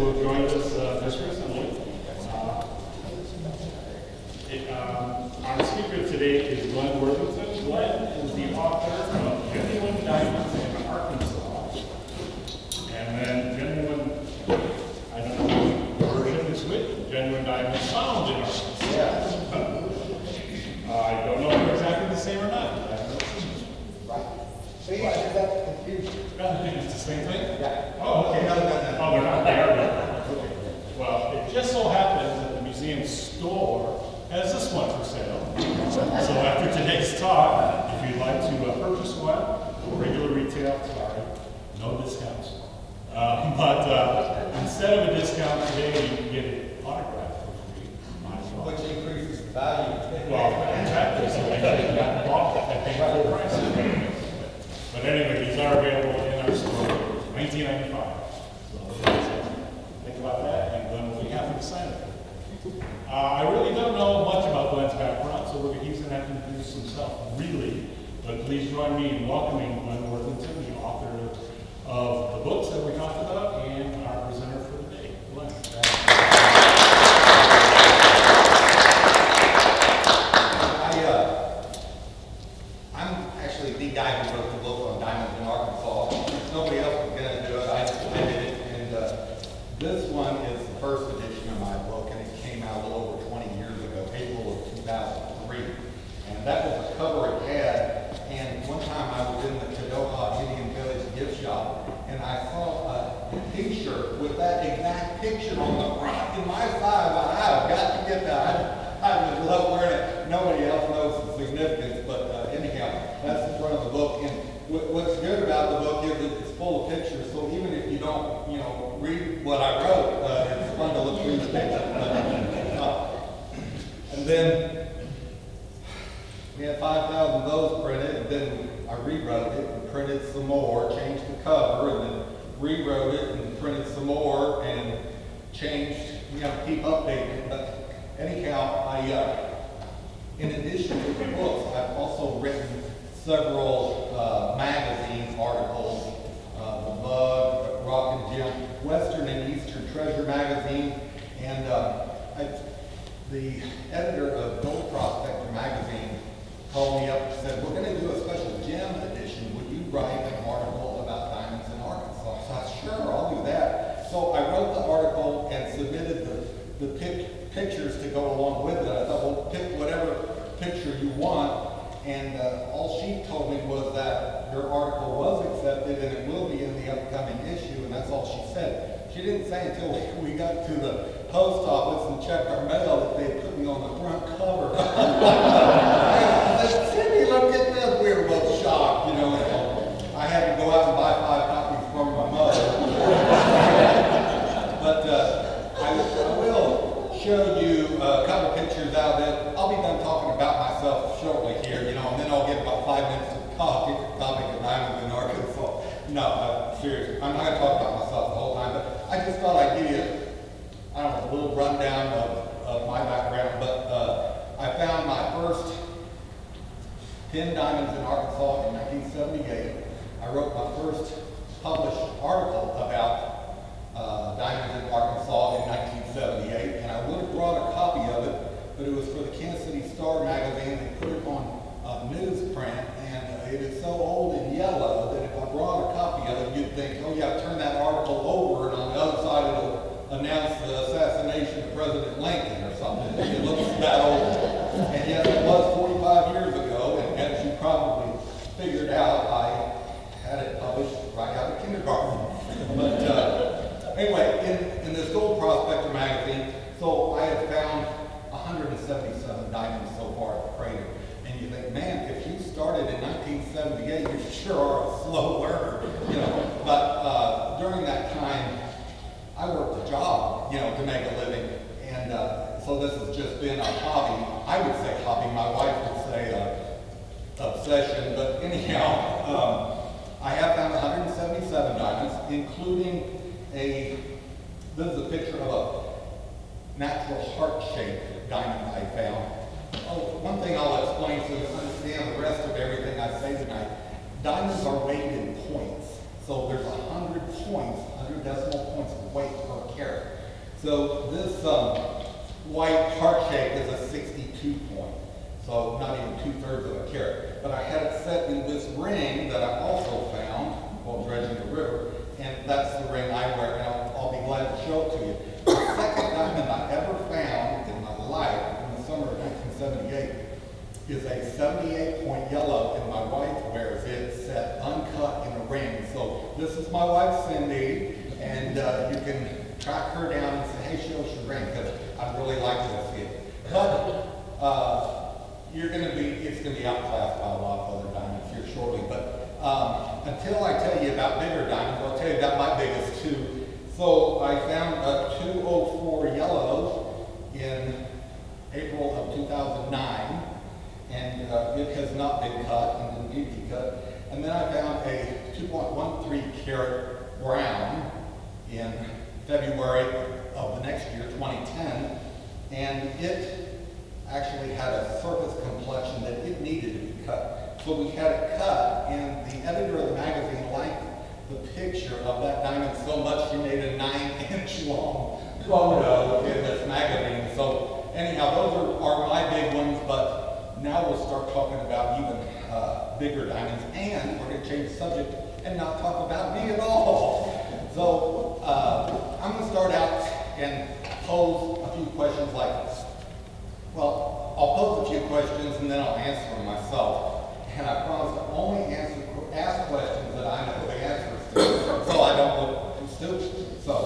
who have joined us just recently. Our speaker today is Glenn Worthington. Glenn is the author of Genuine Diamonds in Arkansas. And then Genuine, I don't know what version is which, Genuine Diamonds Found in Arkansas. Yeah. I don't know if they're exactly the same or not. Right. See, I did that confusion. It's the same thing? Yeah. Oh, okay. No. Oh, they're not there. Okay. Well, it just so happens that the museum store has this one for sale. So after today's talk, if you'd like to purchase one, regular retail, sorry, no discounts. But instead of a discount today, you can get it autographed for free. Might as well. Which increases the value. Well, exactly, so they should have bought it at the full price. But anyway, these are available in our store, $19.95. So think about that, and Glenn will be happy to sign it. I really don't know much about Glenn's background, so he's going to have to introduce himself, really. But please join me in welcoming Glenn Worthington, the author of the books that we talked about, and our presenter for the day. Glenn. I'm actually the guy who wrote the book on diamonds in Arkansas. Nobody else was going to do it. I did it. And this one is the first edition of my book, and it came out a little over 20 years ago, April of 2003. And that was the cover it had. And one time I was in the Idabel Indian Village gift shop, and I saw a t-shirt with that exact picture on the front in my size. I've got to get that. I just love wearing it. Nobody else knows the significance, but anyhow, that's the front of the book. And what's good about the book is that it's full of pictures. So even if you don't, read what I wrote, it's fun to look through the pictures. And then we had 5,000 of those printed, and then I rewrote it and printed some more, changed the cover, and then rewrote it and printed some more, and changed, keep updating it. But anyhow, in addition to the books, I've also written several magazine articles, The Bug, Rock and Gem, Western and Eastern Treasure magazine, and the editor of Gold Prospector magazine called me up and said, we're going to do a special gem edition. Would you write an article about diamonds in Arkansas? So I said, sure, I'll do that. So I wrote the article and submitted the pictures to go along with it. I thought, well, pick whatever picture you want. And all she told me was that your article was accepted and it will be in the upcoming issue, and that's all she said. She didn't say until we got to the post office and checked our mail that they put me on the front cover. I said, Cindy, look at this. We were both shocked, I had to go out and buy 5 copies from my mother. But I will show you a couple pictures out of it. I'll be done talking about myself shortly here, and then I'll get about 5 minutes to topic of diamonds in Arkansas. No, seriously, I'm not going to talk about myself the whole time, but I just thought I'd give you, a little rundown of my background. But I found my first 10 diamonds in Arkansas in 1978. I wrote my first published article about diamonds in Arkansas in 1978, and I would have brought a copy of it, but it was for the Kansas City Star magazine. They put it on newsprint, and it is so old and yellow that if I brought a copy of it, you'd think, oh yeah, turn that article over, and on the other side it'll announce the assassination of President Lincoln or something. It looks that old. And yes, it was 45 years ago, and as you probably figured out, I had it published right out of kindergarten. But anyway, in this Gold Prospector magazine, so I have found 177 diamonds so far at the crater. And you think, man, if you started in 1978, you sure are a slow learner, But during that time, I worked a job, to make a living. And so this has just been a hobby. I would say hobby. My wife would say obsession. But anyhow, I have found 177 diamonds, including this is a picture of a natural heart-shaped diamond I found. Oh, one thing I'll explain so you understand the rest of everything I say tonight. Diamonds are weighed in points. So there's 100 points, 100 decimal points of weight per carat. So this white heart shape is a 62 point. So not even 2/3 of a carat. But I had it set in this ring that I also found while dredging the river. And that's the ring I wear, and I'll be glad to show it to you. The second diamond I ever found in my life in the summer of 1978 is a 78 point yellow, and my wife wears it set uncut in a ring. So this is my wife Cindy, and you can track her down and say, hey, show us your ring, because I'd really like to see it. But it's gonna be outclassed by a lot of other diamonds here shortly. But until I tell you about bigger diamonds, I'll tell you about my biggest two. So I found a 204 yellow in April of 2009, and it has not been cut and didn't need to be cut. And then I found a 2.13 carat brown in February of the next year, 2010, and it actually had a surface complexion that it needed to be cut. So we had it cut, and the editor of the magazine liked the picture of that diamond so much she made a 9-inch long photo in this magazine. So anyhow, those are my big ones, but now we'll start talking about even bigger diamonds, and we're going to change the subject and not talk about me at all. So I'm going to start out and pose a few questions like this. Well, I'll pose a few questions and then I'll answer them myself. And I promise to only ask questions that I know the answers to, so I don't look stupid. So,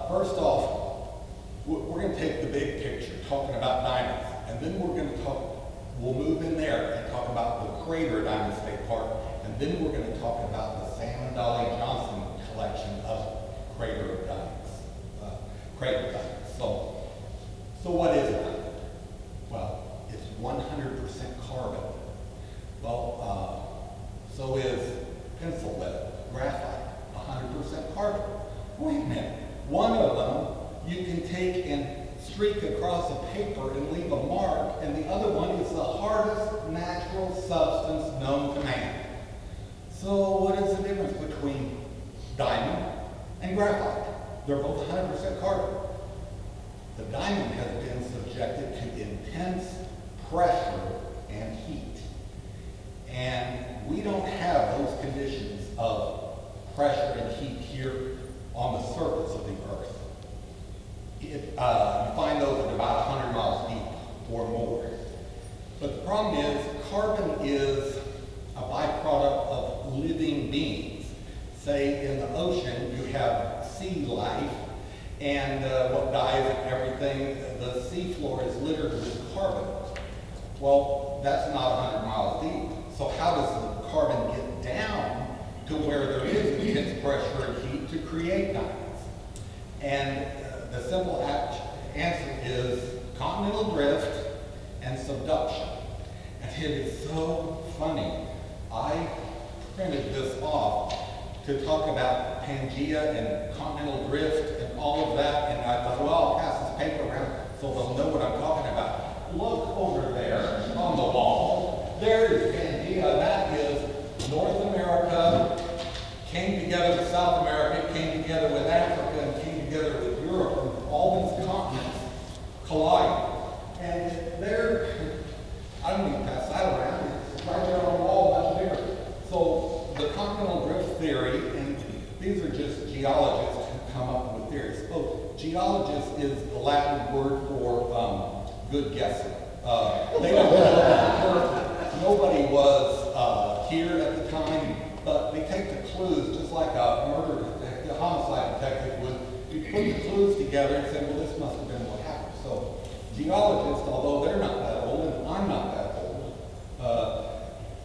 first off, we're going to take the big picture, talking about diamonds, and then we'll move in there and talk about the Crater Diamond State Park, and then we're going to talk about the Sam and Dolly Johnson collection of Crater diamonds. So what is it? Well, it's 100% carbon. Well, so is pencil lead, graphite, 100% carbon. Wait a minute. One of them you can take and streak across a paper and leave a mark, and the other one is the hardest natural substance known to man. So what is the difference between diamond and graphite? They're both 100% carbon. The diamond has been subjected to intense pressure and heat. And we don't have those conditions of pressure and heat here on the surface of the Earth. You find those at about 100 miles deep or more. But the problem is, carbon is a byproduct of living beings. Say in the ocean, you have sea life, and what dies and everything, the sea floor is littered with carbon. Well, that's not 100 miles deep. So how does the carbon get down to where there is intense pressure and heat to create diamonds? And the simple answer is continental drift and subduction. And it is so funny. I printed this off to talk about Pangea and continental drift and all of that, and I thought, well, I'll pass this paper around so they'll know what I'm talking about. Look over there on the wall. There is Pangea. That is North America came together with South America, came together with Africa, and came together with Europe, and all these continents collide. And there, I don't need to pass that around. It's right there on the wall, much bigger. So the continental drift theory, and these are just geologists who come up with theories. Oh, geologist is the Latin word for good guessing. They don't know. Nobody was here at the time, but they take the clues just like a homicide detective would. You put the clues together and say, well, this must have been what happened. So geologists, although they're not that old, and I'm not that old,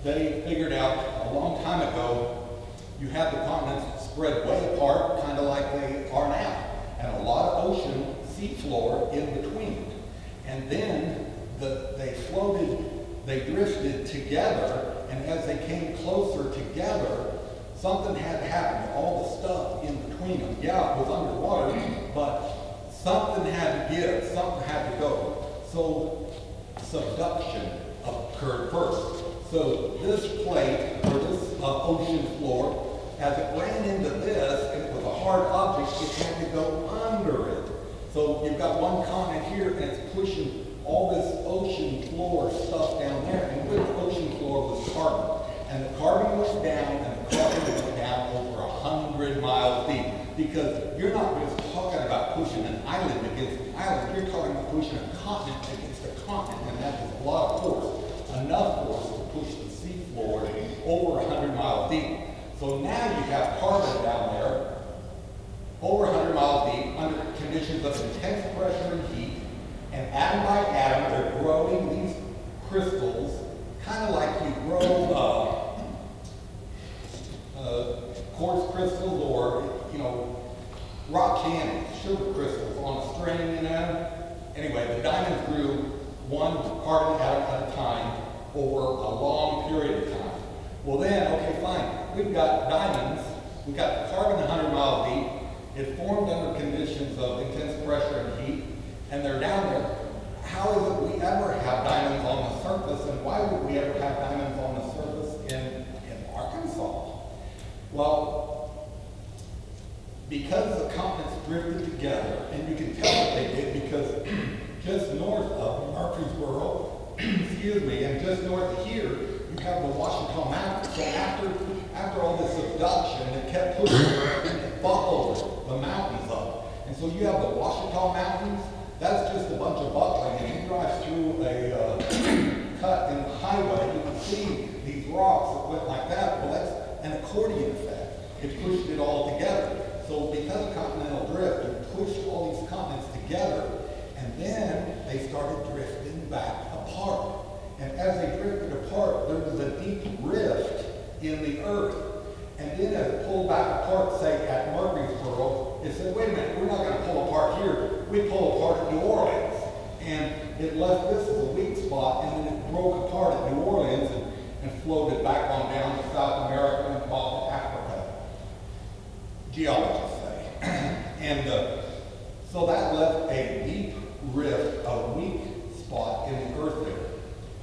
they figured out a long time ago you had the continents spread way apart, kind of like they are now, and a lot of ocean seafloor in between. And then they drifted together, and as they came closer together, something had to happen to all the stuff in between them. Yeah, it was underwater, but something had to give, something had to go. So subduction occurred first. So this plate, or this ocean floor, as it ran into this, and it was a hard object, it had to go under it. one continent here, and it's pushing all this ocean floor stuff down there, and with the ocean floor was carbon. And the carbon went down, and the carbon went down over 100 miles deep. Because you're not just talking about pushing an island against an island, you're talking about pushing a continent against a continent, and that is a lot of force. Enough force to push the sea floor over 100 miles deep. So now you have carbon down there, over 100 miles deep, under conditions of intense pressure and heat, and atom by atom, they're growing these crystals, kind of like you grow quartz crystals or, rock candy, sugar crystals on a string, Anyway, the diamonds grew one carbon atom at a time over a long period of time. Well then, okay, fine. We've got diamonds, we've got carbon 100 miles deep. It formed under conditions of intense pressure and heat, and they're down there. How is it we ever have diamonds on the surface, and why would we ever have diamonds on the surface in Arkansas? Well, because the continents drifted together, and you can tell that they did because just north of Murfreesboro, and just north of here, you have the Washington Mountains. So after all this subduction, it kept pushing and buckled the mountains up. And so you have the Washington Mountains. That's just a bunch of buckling. And you drive through a cut in the highway, you can see these rocks that went like that. Well, that's an accordion effect. It pushed it all together. So because of continental drift, it pushed all these continents together, and then they started drifting back apart. And as they drifted apart, there was a deep rift in the earth. And then as it pulled back apart, say at Murfreesboro, it said, wait a minute, we're not going to pull apart here. We pull apart at New Orleans. And it left this as a weak spot, and then it broke apart at New Orleans and floated back on down to South America and off to Africa. Geologists say. And so that left a deep rift, a weak spot in the earth there.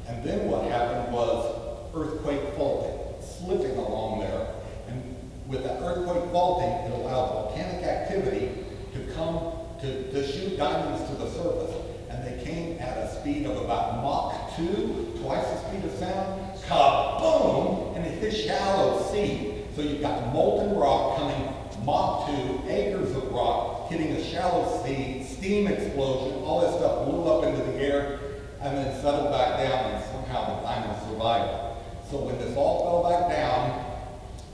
And then what happened was earthquake faulting, slipping along there. And with that earthquake faulting, it allowed volcanic activity to come to shoot diamonds to the surface. And they came at a speed of about Mach 2, twice the speed of sound, kaboom, and it hit shallow sea. So you've got molten rock coming Mach 2, acres of rock, hitting a shallow sea, steam explosion, all that stuff blew up into the air, and then settled back down, and somehow the diamonds survived. So when this all fell back down,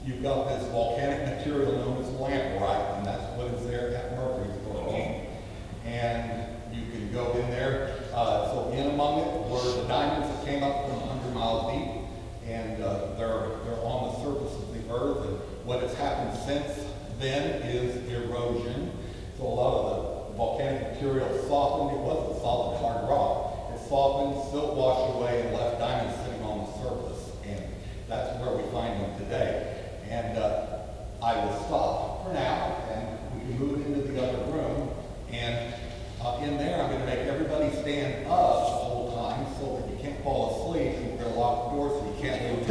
you've got this volcanic material known as lamprite, and that's what is there at Murfreesboro. And you can go in there. So in among it were the diamonds that came up from 100 miles deep, and they're on the surface of the earth. And what has happened since then is erosion. So a lot of the volcanic material softened. It wasn't solid hard rock. It softened, silt washed away, and left diamonds sitting on the surface. And that's where we find them today. And I will stop for now, and we can move into the other room. And in there, I'm going to make everybody stand up the whole time so that you can't fall asleep, and we're going to lock the door so you can't move.